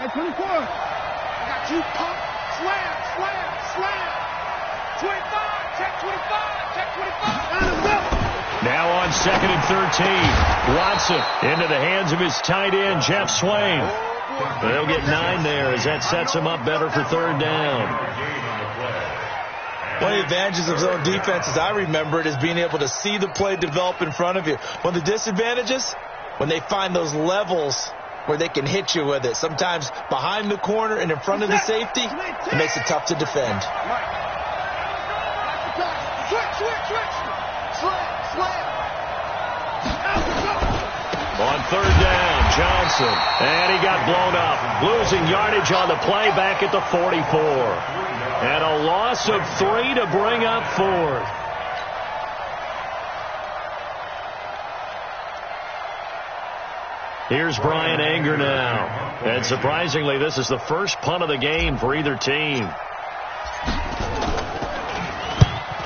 Hey, 24. I got you, pump. Slam, slam, slam. 25, check 25, check 25. Now on 2nd and 13. Watson into the hands of his tight end, Jeff Swain. They'll get 9 there as that sets him up better for 3rd down. One of the advantages of zone defense, as I remember it, is being able to see the play develop in front of you. One of the disadvantages, when they find those levels where they can hit you with it. Sometimes behind the corner and in front of the safety, it makes it tough to defend. On 3rd down, Johnson. And he got blown up. Losing yardage on the play back at the 44. And a loss of 3 to bring up 4th. Here's Brian Anger now. And surprisingly, this is the first punt of the game for either team.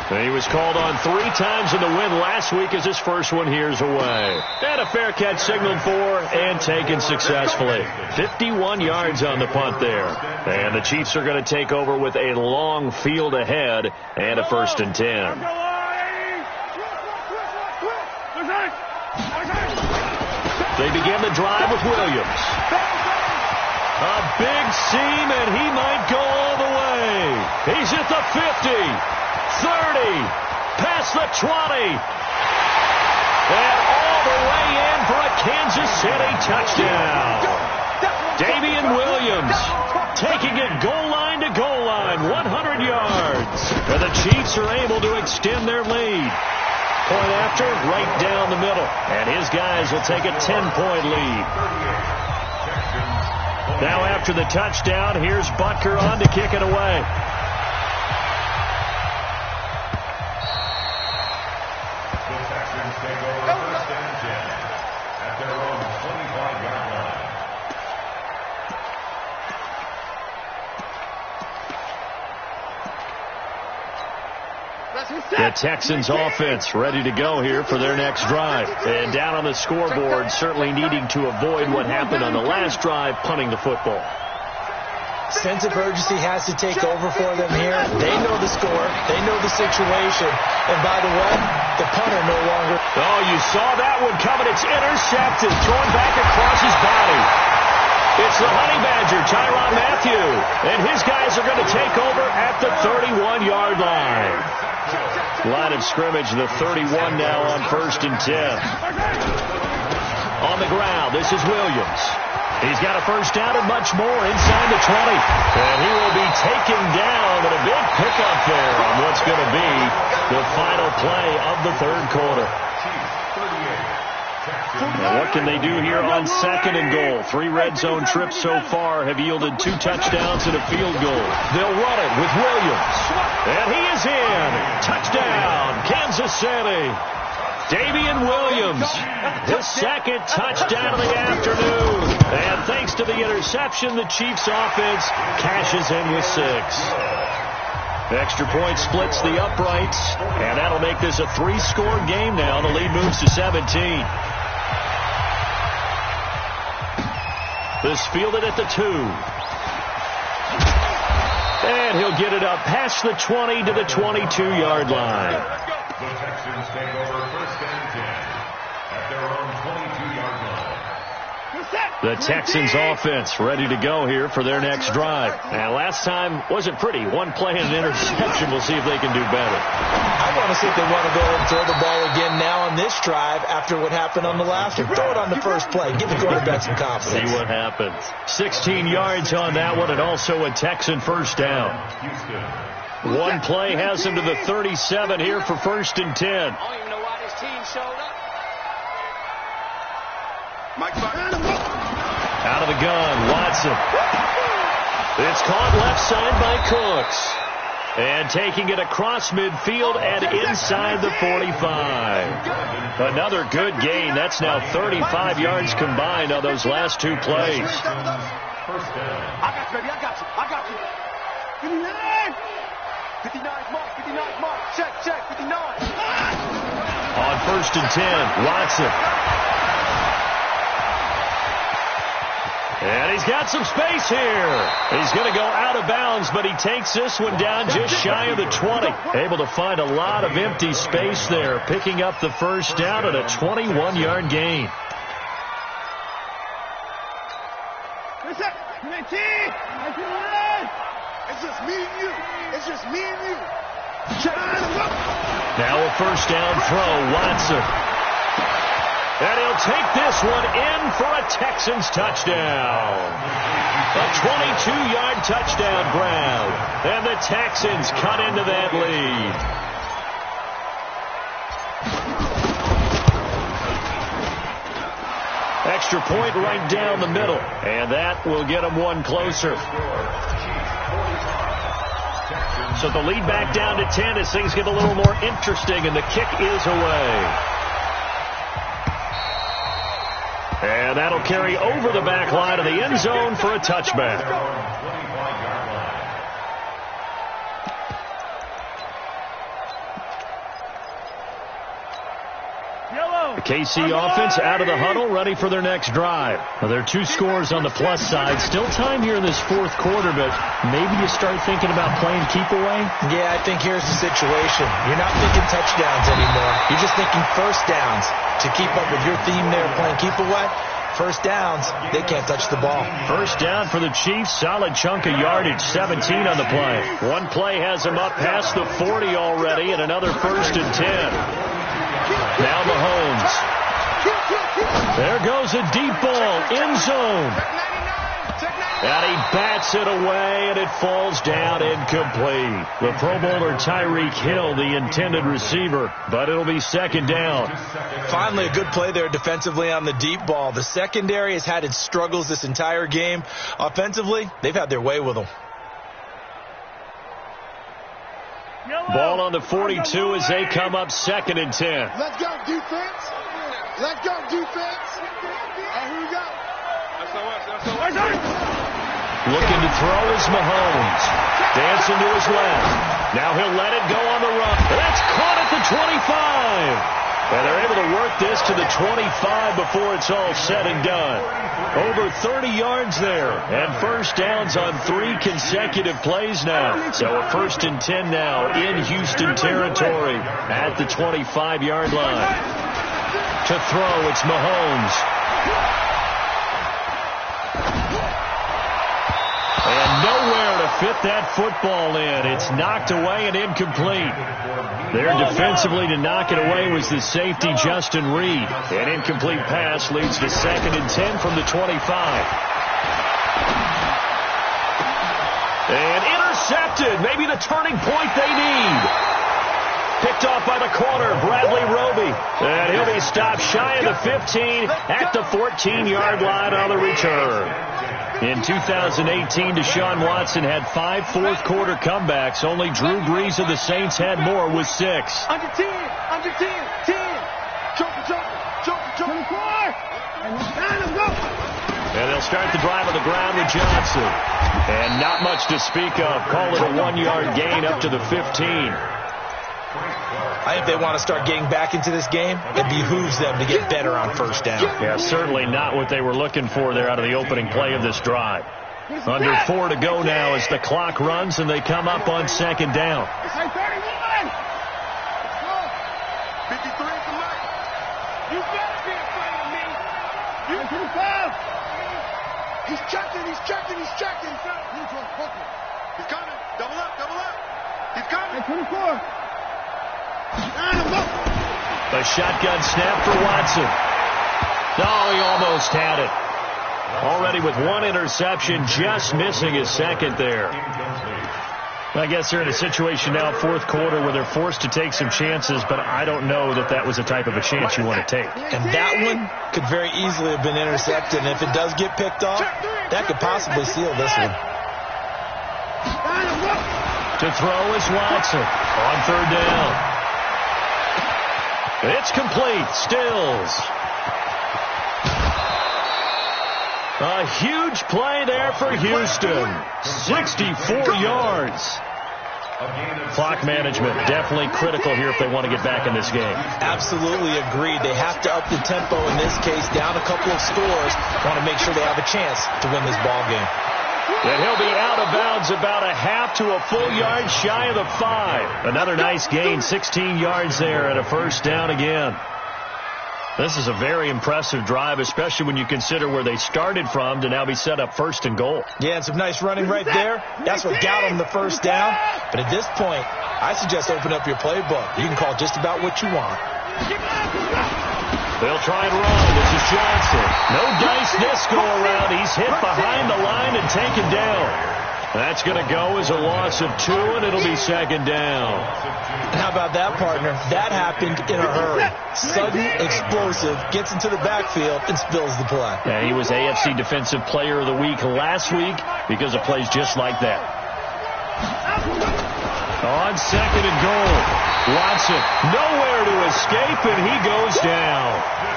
He was called on 3 times in the win last week as his first one here's away. And a fair catch signaled for and taken successfully. 51 yards on the punt there. And the Chiefs are going to take over with a long field ahead and a 1st and 10. They begin the drive with Williams. A big seam, and he might go all the way. He's at the 50, 30, past the 20, and all the way in for a Kansas City touchdown. Damian Williams taking it goal line to goal line, 100 yards. And the Chiefs are able to extend their lead. Point after, right down the middle. And his guys will take a 10-point lead. Now after the touchdown, here's Butker on to kick it away. The Texans take over 1st and 10 at their own 25-yard line. The Texans offense ready to go here for their next drive. And down on the scoreboard, certainly needing to avoid what happened on the last drive, punting the football. Sense of urgency has to take over for them here. They know the score. They know the situation. And by the way, the punter no longer. Oh, you saw that one coming. It's intercepted, thrown back across his body. It's the Honey Badger, Tyrann Mathieu. And his guys are going to take over at the 31-yard line. Line of scrimmage, the 31 now on 1st and 10. On the ground, this is Williams. He's got a 1st down and much more inside the 20. And he will be taken down, but a big pickup there on what's going to be the final play of the 3rd quarter. Now what can they do here on 2nd and goal? 3 red zone trips so far have yielded 2 touchdowns and a field goal. They'll run it with Williams. And he is in. Touchdown, Kansas City. Damian Williams, his 2nd touchdown of the afternoon. And thanks to the interception, the Chiefs offense cashes in with 6. Extra point splits the uprights, and that'll make this a 3-score game now. The lead moves to 17. This fielded at the 2. And he'll get it up past the 20 to the 22-yard line. The Texans take over 1st and 10 at their own 22-yard line. The Texans offense ready to go here for their next drive. And last time wasn't pretty. 1 play and an interception. We'll see if they can do better. I want to see if they want to go and throw the ball again now on this drive after what happened on the last one. Throw it on the first play. Give the quarterback some confidence. See what happens. 16 yards on that one, and also a Texan 1st down. 1 play has him to the 37 here for 1st and 10. I don't even know why this team showed up. Out of the gun, Watson. It's caught left side by Cooks. And taking it across midfield and inside the 45. Another good gain. That's now 35 yards combined on those last 2 plays. I got you, baby. I got you. 59. 59's mark. 59's mark. Check. 59. On 1st and 10, Watson. And he's got some space here. He's going to go out of bounds, but he takes this one down just shy of the 20. Able to find a lot of empty space there, picking up the first down at a 21-yard gain. It's just me and you. It's just me and you. Now a first down throw, Watson. And he'll take this one in for a Texans touchdown. A 22-yard touchdown grab. And the Texans cut into that lead. Extra point right down the middle. And that will get them one closer. So the lead back down to 10 as things get a little more interesting, and the kick is away. And that'll carry over the back line of the end zone for a touchback. The KC offense out of the huddle, ready for their next drive. Well, there are two scores on the plus side. Still time here in this fourth quarter, but maybe you start thinking about playing keep away? Yeah, I think here's the situation. You're not thinking touchdowns anymore. You're just thinking first downs. To keep up with your theme there, playing keep away, first downs, they can't touch the ball. First down for the Chiefs. Solid chunk of yardage, 17 on the play. One play has them up past the 40 already, and another 1st and 10. Now Mahomes. There goes a deep ball, end zone. And he bats it away, and it falls down incomplete. The Pro Bowler Tyreek Hill, the intended receiver, but it'll be second down. Finally, a good play there defensively on the deep ball. The secondary has had its struggles this entire game. Offensively, they've had their way with them. Ball on the 42 as they come up 2nd and 10. Let's go, defense. Let's go, defense. Here we go. Looking to throw is Mahomes. Dancing to his left. Now he'll let it go on the run. That's caught at the 25. And they're able to work this to the 25 before it's all said and done. Over 30 yards there. And first downs on 3 consecutive plays now. So a 1st and 10 now in Houston territory at the 25-yard line. To throw, it's Mahomes. And nowhere to fit that football in. It's knocked away and incomplete. There defensively to knock it away was the safety, Justin Reed. An incomplete pass leads to 2nd and 10 from the 25. And intercepted. Maybe the turning point they need. Picked off by the corner, Bradley Roby. And he'll be stopped shy of the 15 at the 14-yard line on the return. In 2018, Deshaun Watson had 5 fourth-quarter comebacks. Only Drew Brees of the Saints had more with 6. Under 10, 10. Jump. 24. And they'll start the drive on the ground with Johnson. And not much to speak of. Call it a 1-yard gain up to the 15. I think they want to start getting back into this game. It behooves them to get better on first down. Yeah, certainly not what they were looking for there out of the opening play of this drive. Under 4 to go now as the clock runs and they come up on 2nd down. It's like 31. 53 at the mark. You better be afraid of me. You 25. He's checking. He's coming. Double up. He's coming. 24. A shotgun snap for Watson. Oh, he almost had it. Already with 1 interception, just missing his 2nd there. I guess they're in a situation now, 4th quarter, where they're forced to take some chances, but I don't know that that was the type of a chance you want to take. And that one could very easily have been intercepted, and if it does get picked off, that could possibly seal this one. To throw is Watson on 3rd down. It's complete. Stills. A huge play there for Houston. 64 yards. Clock management, definitely critical here if they want to get back in this game. Absolutely agreed. They have to up the tempo in this case, down a couple of scores. Want to make sure they have a chance to win this ball game. And he'll be out of bounds about a half to a full yard shy of the 5. Another nice gain, 16 yards there and a first down again. This is a very impressive drive, especially when you consider where they started from to now be set up first and goal. Yeah, and some nice running right there. That's what got them the first down. But at this point, I suggest open up your playbook. You can call just about what you want. They'll try and run. This is Johnson. No dice this go around. He's hit behind the line and taken down. That's going to go as a loss of 2, and it'll be second down. And how about that, partner? That happened in a hurry. Sudden, explosive, gets into the backfield, and spills the play. Yeah, he was AFC Defensive Player of the Week last week because of plays just like that. On second and goal, Watson nowhere to escape, and he goes down.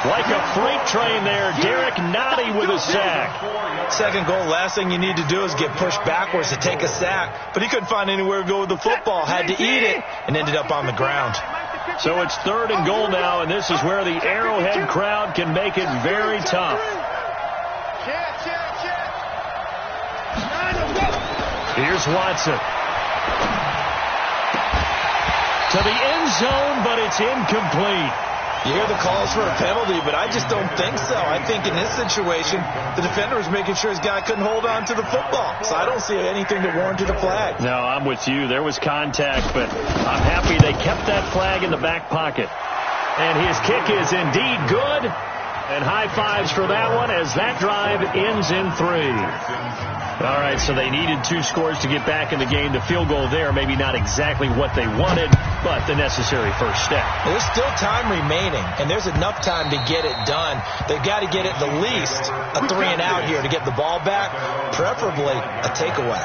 Like a freight train there, Derek Nottie with a sack. Second goal, last thing you need to do is get pushed backwards to take a sack. But he couldn't find anywhere to go with the football, had to eat it, and ended up on the ground. So it's third and goal now, and this is where the Arrowhead crowd can make it very tough. Here's Watson. To the end zone, but it's incomplete. You hear the calls for a penalty, but I just don't think so. I think in this situation, the defender was making sure his guy couldn't hold on to the football. So I don't see anything that warranted a flag. No, I'm with you. There was contact, but I'm happy they kept that flag in the back pocket. And his kick is indeed good. And high fives for that one as that drive ends in 3. All right, so they needed 2 scores to get back in the game. The field goal there, maybe not exactly what they wanted, but the necessary first step. Well, there's still time remaining, and there's enough time to get it done. They've got to get at the least a 3-and-out here to get the ball back, preferably a takeaway.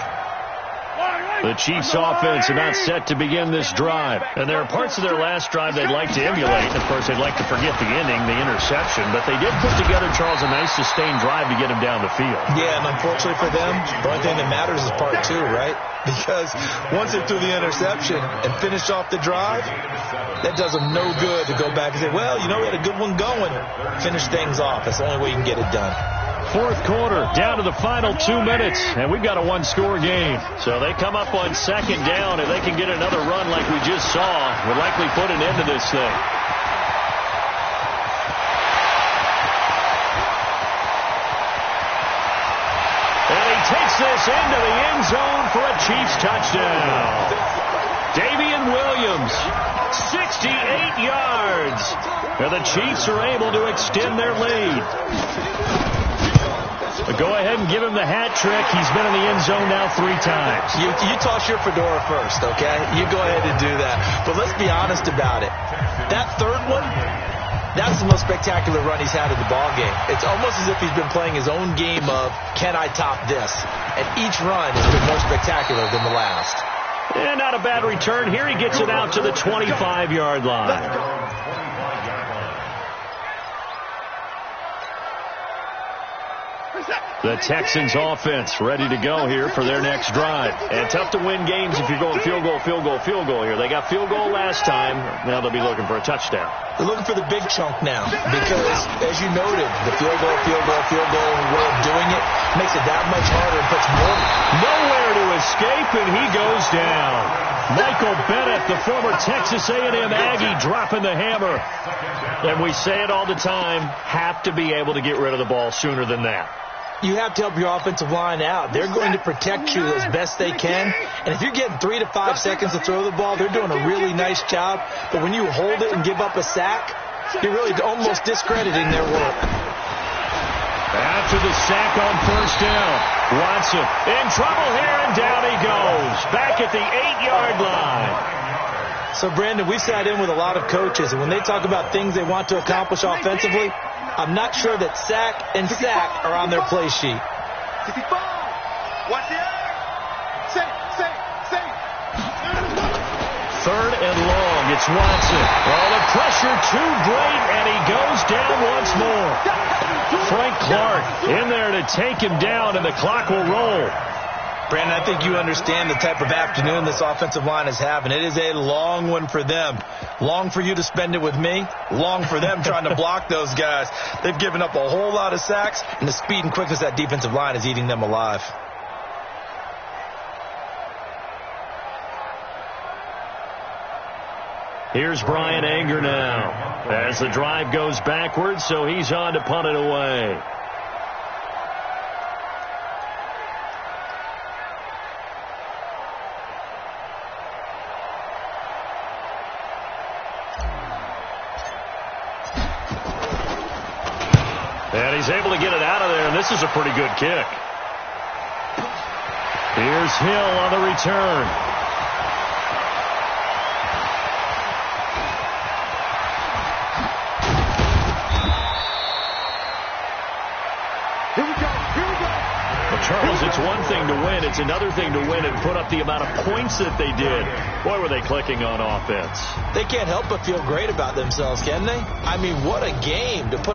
The Chiefs offense about set to begin this drive. And there are parts of their last drive they'd like to emulate. Of course, they'd like to forget the ending, the interception. But they did put together, Charles, a nice sustained drive to get them down the field. Yeah, and unfortunately for them, the only thing that matters is part 2, right? Because once they threw the interception and finished off the drive, that does them no good to go back and say, well, you know, we had a good one going. Finish things off. That's the only way you can get it done. Fourth quarter, down to the final 2 minutes, and we've got a 1-score game. So they come up on second down. If they can get another run like we just saw, would likely put an end to this thing. And he takes this into the end zone for a Chiefs touchdown. Davian Williams, 68 yards. And the Chiefs are able to extend their lead. But go ahead and give him the hat trick. He's been in the end zone now 3 times. You toss your fedora first, okay? You go ahead and do that. But let's be honest about it. That third one, that's the most spectacular run he's had in the ball game. It's almost as if he's been playing his own game of, can I top this? And each run has been more spectacular than the last. And not a bad return. Here he gets it out to the 25-yard line. The Texans offense ready to go here for their next drive. And tough to win games if you're going field goal here. They got field goal last time. Now they'll be looking for a touchdown. They're looking for the big chunk now because, as you noted, the field goal way of doing it makes it that much harder and puts more. Nowhere to escape, and he goes down. Michael Bennett, the former Texas A&M Aggie, dropping the hammer. And we say it all the time, have to be able to get rid of the ball sooner than that. You have to help your offensive line out. They're going to protect you as best they can. And if you're getting 3 to 5 seconds to throw the ball, they're doing a really nice job. But when you hold it and give up a sack, you're really almost discrediting their work. After the sack on first down, Watson in trouble here, and down he goes. Back at the 8-yard line. So, Brandon, we've sat in with a lot of coaches, and when they talk about things they want to accomplish offensively, I'm not sure that sack and sack are on their play sheet. Third and long. It's Watson. Oh, the pressure too great, and he goes down once more. Frank Clark in there to take him down, and the clock will roll. Brandon, I think you understand the type of afternoon this offensive line is having. It is a long one for them. Long for you to spend it with me. Long for them trying to block those guys. They've given up a whole lot of sacks, and the speed and quickness of that defensive line is eating them alive. Here's Brian Anger now as the drive goes backwards, so he's on to punt it away. And he's able to get it out of there, and this is a pretty good kick. Here's Hill on the return. Charles, it's one thing to win. It's another thing to win and put up the amount of points that they did. Boy, were they clicking on offense. They can't help but feel great about themselves, can they? I mean, what a game to put